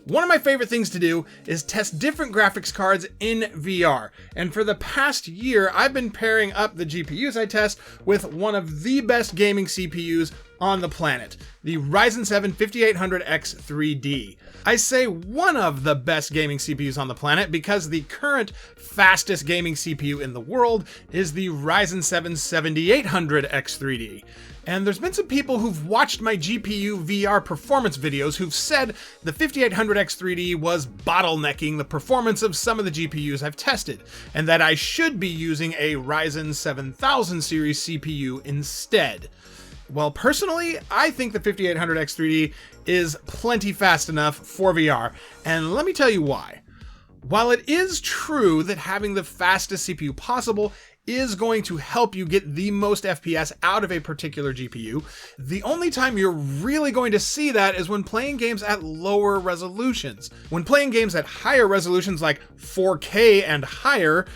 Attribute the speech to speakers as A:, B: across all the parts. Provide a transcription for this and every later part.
A: One of my favorite things to do is test different graphics cards in VR, and for the past year I've been pairing up the GPUs I test with one of the best gaming CPUs on the planet, the Ryzen 7 5800X 3D. I say one of the best gaming CPUs on the planet because the current fastest gaming CPU in the world is the Ryzen 7 7800X 3D. And there's been some people who've watched my GPU VR performance videos who've said the 5800X 3D was bottlenecking the performance of some of the GPUs I've tested, and that I should be using a Ryzen 7000 series CPU instead. Well, personally, I think the 5800X 3D is plenty fast enough for VR, and let me tell you why. While it is true that having the fastest CPU possible is going to help you get the most FPS out of a particular GPU, the only time you're really going to see that is when playing games at lower resolutions. When playing games at higher resolutions like 4K and higher,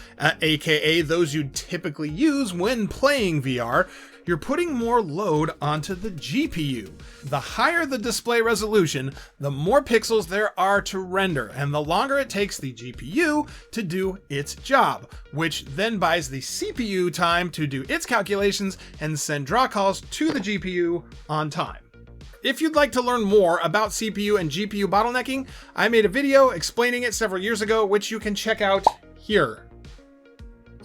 A: aka those you typically use when playing VR, you're putting more load onto the GPU. The higher the display resolution, the more pixels there are to render, and the longer it takes the GPU to do its job, which then buys the CPU time to do its calculations and send draw calls to the GPU on time. If you'd like to learn more about CPU and GPU bottlenecking, I made a video explaining it several years ago, which you can check out here.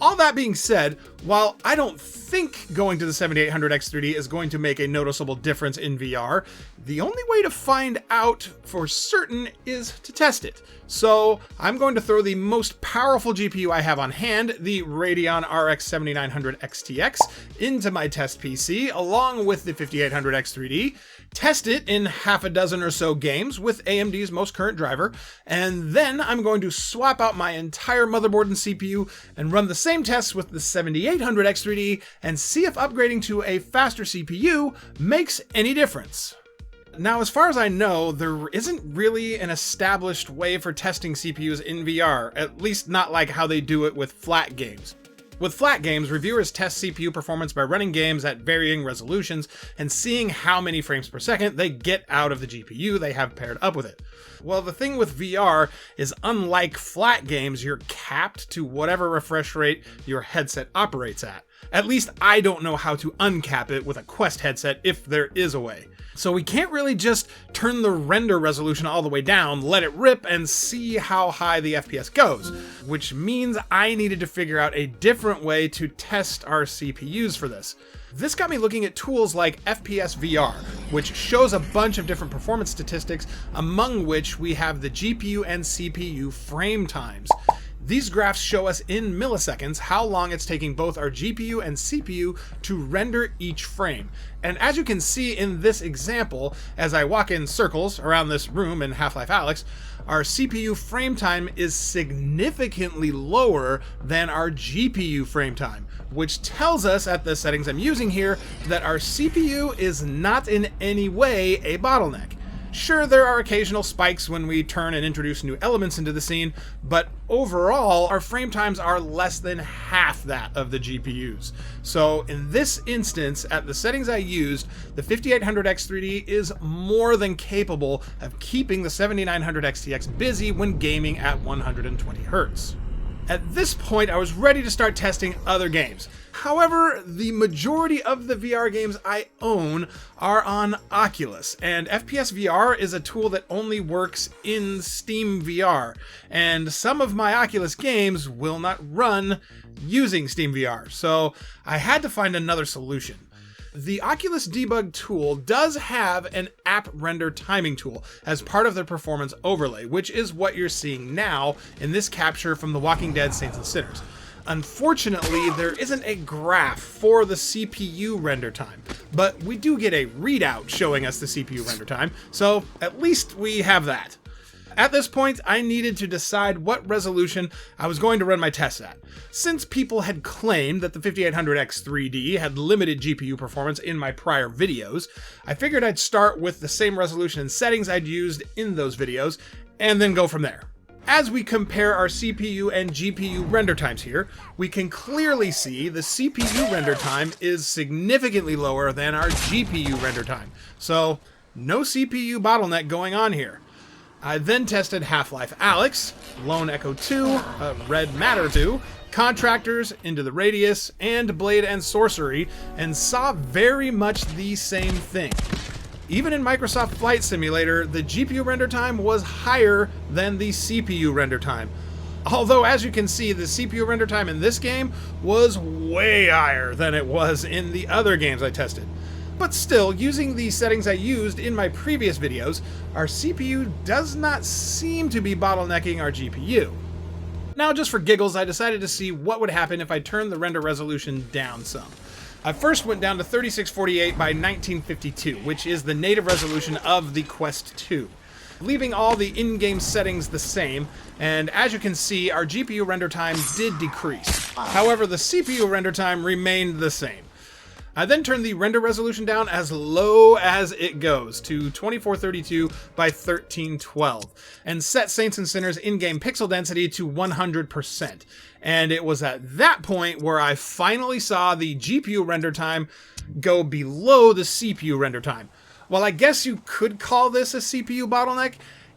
A: All that being said, while I don't think going to the 7800X 3D is going to make a noticeable difference in VR, the only way to find out for certain is to test it. So I'm going to throw the most powerful GPU I have on hand, the Radeon RX 7900 XTX, into my test PC along with the 5800X 3D, test it in half a dozen or so games with AMD's most current driver, and then I'm going to swap out my entire motherboard and CPU and run the same tests with the 7800X 3D and see if upgrading to a faster CPU makes any difference. Now, as far as I know, there isn't really an established way for testing CPUs in VR, at least not like how they do it with flat games. With flat games, reviewers test CPU performance by running games at varying resolutions and seeing how many frames per second they get out of the GPU they have paired up with it. Well, the thing with VR is, unlike flat games, you're capped to whatever refresh rate your headset operates at. At least I don't know how to uncap it with a Quest headset if there is a way. So we can't really just turn the render resolution all the way down, let it rip, and see how high the FPS goes, which means I needed to figure out a different way to test our CPUs for this. This got me looking at tools like fpsVR, which shows a bunch of different performance statistics, among which we have the GPU and CPU frame times. These graphs show us in milliseconds how long it's taking both our GPU and CPU to render each frame. And as you can see in this example, as I walk in circles around this room in Half-Life Alyx, our CPU frame time is significantly lower than our GPU frame time, which tells us at the settings I'm using here that our CPU is not in any way a bottleneck. Sure, there are occasional spikes when we turn and introduce new elements into the scene, but overall, our frame times are less than half that of the GPUs. So in this instance, at the settings I used, the 5800X 3D is more than capable of keeping the 7900 XTX busy when gaming at 120 Hz. At this point, I was ready to start testing other games. However, the majority of the VR games I own are on Oculus, and fpsVR is a tool that only works in SteamVR, and some of my Oculus games will not run using SteamVR, so I had to find another solution. The Oculus Debug tool does have an app render timing tool as part of the performance overlay, which is what you're seeing now in this capture from The Walking Dead Saints and Sinners. Unfortunately, there isn't a graph for the CPU render time, but we do get a readout showing us the CPU render time, so at least we have that. At this point, I needed to decide what resolution I was going to run my tests at. Since people had claimed that the 5800X 3D had limited GPU performance in my prior videos, I figured I'd start with the same resolution and settings I'd used in those videos, and then go from there. As we compare our CPU and GPU render times here, we can clearly see the CPU render time is significantly lower than our GPU render time. So, no CPU bottleneck going on here. I then tested Half-Life Alyx, Lone Echo 2, Red Matter 2, Contractors, Into the Radius, and Blade and Sorcery, and saw very much the same thing. Even in Microsoft Flight Simulator, the GPU render time was higher than the CPU render time. Although, as you can see, the CPU render time in this game was way higher than it was in the other games I tested. But still, using the settings I used in my previous videos, our CPU does not seem to be bottlenecking our GPU. Now, just for giggles, I decided to see what would happen if I turned the render resolution down some. I first went down to 3648 by 1952, which is the native resolution of the Quest 2, leaving all the in-game settings the same, and as you can see, our GPU render time did decrease. However, the CPU render time remained the same. I then turned the render resolution down as low as it goes to 2432 by 1312 and set Saints and Sinners in-game pixel density to 100%. And it was at that point where I finally saw the GPU render time go below the CPU render time. While I guess you could call this a CPU bottleneck,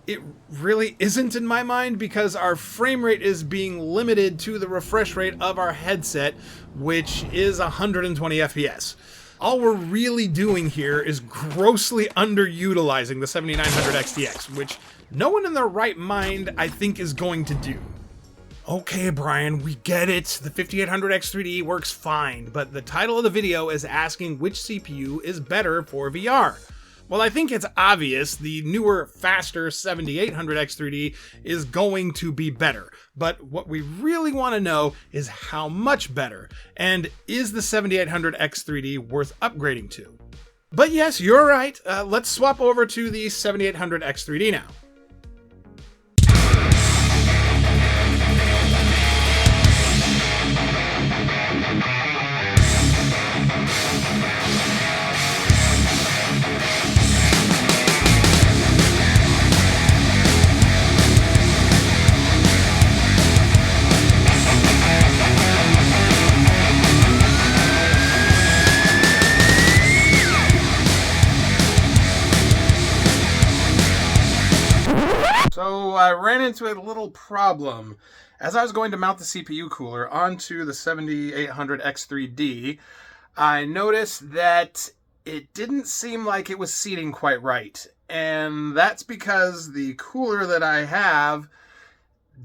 A: it really isn't in my mind because our frame rate is being limited to the refresh rate of our headset, which is 120 FPS. All we're really doing here is grossly underutilizing the 7900 XTX, which no one in their right mind, I think, is going to do. Okay, Brian, we get it. The 5800 X3D works fine, but the title of the video is asking which CPU is better for VR. Well, I think it's obvious the newer, faster 7800 X3D is going to be better. But what we really want to know is how much better, and is the 7800 X3D worth upgrading to? But yes, you're right. Let's swap over to the 7800 X3D now. So I ran into a little problem. As I was going to mount the CPU cooler onto the 7800 X3D, I noticed that it didn't seem like it was seating quite right. And that's because the cooler that I have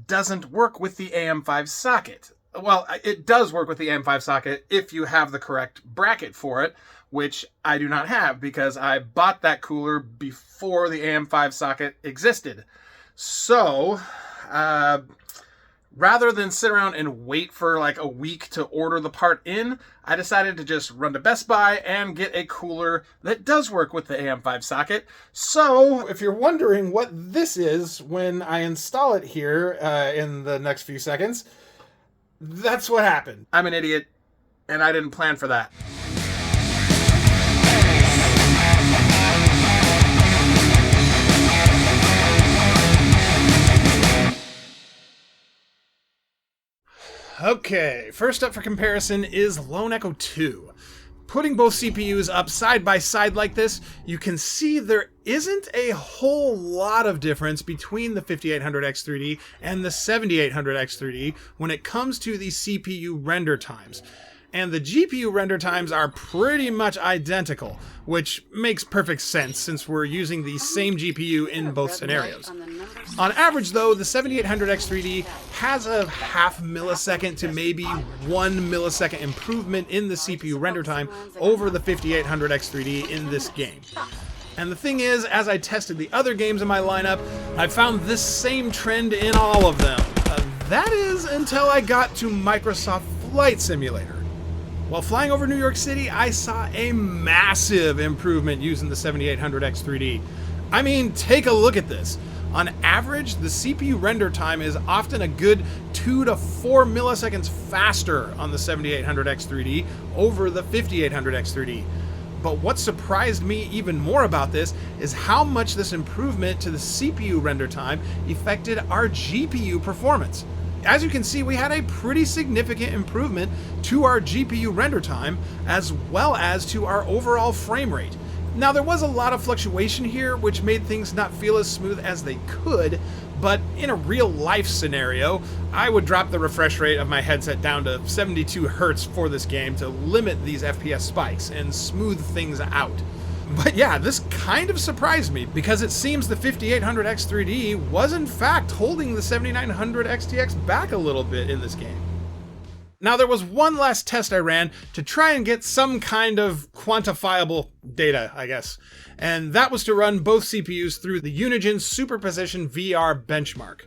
A: doesn't work with the AM5 socket. Well, it does work with the AM5 socket if you have the correct bracket for it, which I do not have because I bought that cooler before the AM5 socket existed. So, rather than sit around and wait for like a week to order the part in, I decided to just run to Best Buy and get a cooler that does work with the AM5 socket. So, if you're wondering what this is when I install it here in the next few seconds, that's what happened. I'm an idiot, and I didn't plan for that. Okay, first up for comparison is Lone Echo 2. Putting both CPUs up side by side like this, you can see there isn't a whole lot of difference between the 5800 X3D and the 7800 X3D when it comes to the CPU render times. And the GPU render times are pretty much identical, which makes perfect sense since we're using the same GPU in both scenarios. On average though, the 7800 X3D has a half millisecond to maybe 1 millisecond improvement in the CPU render time over the 5800 X3D in this game. And the thing is, as I tested the other games in my lineup, I found this same trend in all of them. That is until I got to Microsoft Flight Simulator. While flying over New York City, I saw a massive improvement using the 7800 X3D. I mean, take a look at this. On average, the CPU render time is often a good 2 to 4 milliseconds faster on the 7800 X3D over the 5800 X3D. But what surprised me even more about this is how much this improvement to the CPU render time affected our GPU performance. As you can see, we had a pretty significant improvement to our GPU render time as well as to our overall frame rate. Now, there was a lot of fluctuation here, which made things not feel as smooth as they could, but in a real life scenario, I would drop the refresh rate of my headset down to 72 Hz for this game to limit these FPS spikes and smooth things out. But yeah, this kind of surprised me, because it seems the 5800X 3D was in fact holding the 7900 XTX back a little bit in this game. Now, there was one last test I ran to try and get some kind of quantifiable data, I guess, and that was to run both CPUs through the Unigine Superposition VR benchmark.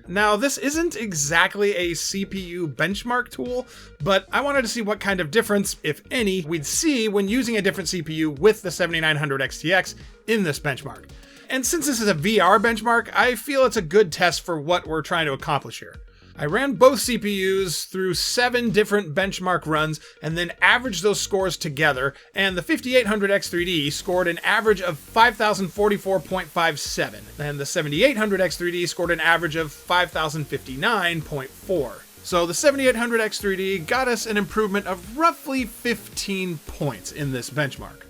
A: Now, this isn't exactly a CPU benchmark tool, but I wanted to see what kind of difference, if any, we'd see when using a different CPU with the 7900 XTX in this benchmark. And since this is a VR benchmark, I feel it's a good test for what we're trying to accomplish here. I ran both CPUs through 7 different benchmark runs and then averaged those scores together, and the 5800X3D scored an average of 5044.57, and the 7800X3D scored an average of 5059.4. So the 7800X3D got us an improvement of roughly 15 points in this benchmark.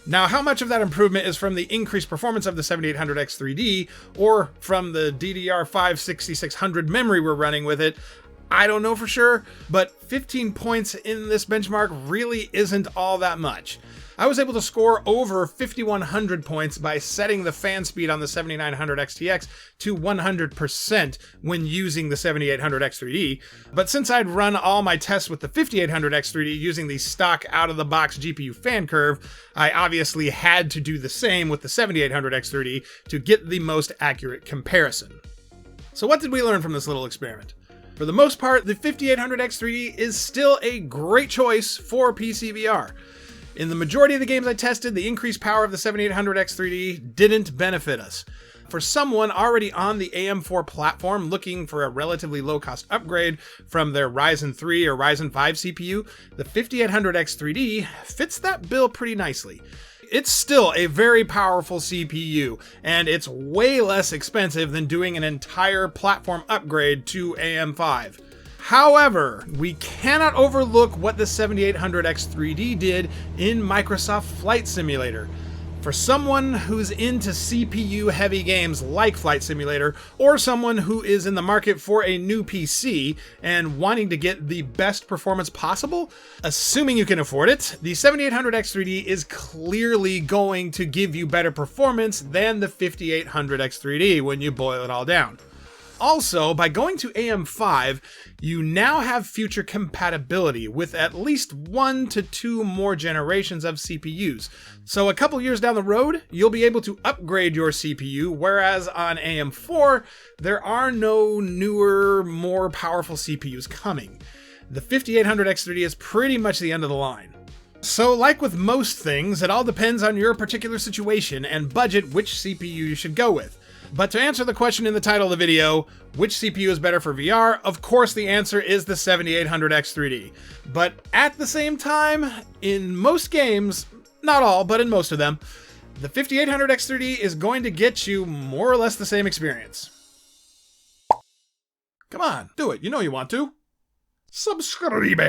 A: Now, how much of that improvement is from the increased performance of the 7800X 3D or from the DDR5 6600 memory we're running with it, I don't know for sure, but 15 points in this benchmark really isn't all that much. I was able to score over 5100 points by setting the fan speed on the 7900 XTX to 100% when using the 7800X 3D, but since I'd run all my tests with the 5800X 3D using the stock out-of-the-box GPU fan curve, I obviously had to do the same with the 7800X 3D to get the most accurate comparison. So what did we learn from this little experiment? For the most part, the 5800X 3D is still a great choice for pcVR. In the majority of the games I tested, the increased power of the 7800X 3D didn't benefit us. For someone already on the AM4 platform looking for a relatively low-cost upgrade from their Ryzen 3 or Ryzen 5 CPU, the 5800X 3D fits that bill pretty nicely. It's still a very powerful CPU, and it's way less expensive than doing an entire platform upgrade to AM5. However, we cannot overlook what the 7800X 3D did in Microsoft Flight Simulator. For someone who's into CPU-heavy games like Flight Simulator, or someone who is in the market for a new PC and wanting to get the best performance possible, assuming you can afford it, the 7800X 3D is clearly going to give you better performance than the 5800X 3D when you boil it all down. Also, by going to AM5, you now have future compatibility with at least 1 to 2 more generations of CPUs. So a couple years down the road, you'll be able to upgrade your CPU, whereas on AM4, there are no newer, more powerful CPUs coming. The 5800X 3D is pretty much the end of the line. So like with most things, it all depends on your particular situation and budget which CPU you should go with. But to answer the question in the title of the video, which CPU is better for VR, of course the answer is the 7800X 3D. But at the same time, in most games, not all, but in most of them, the 5800X 3D is going to get you more or less the same experience. Come on, do it, you know you want to. Subscribe!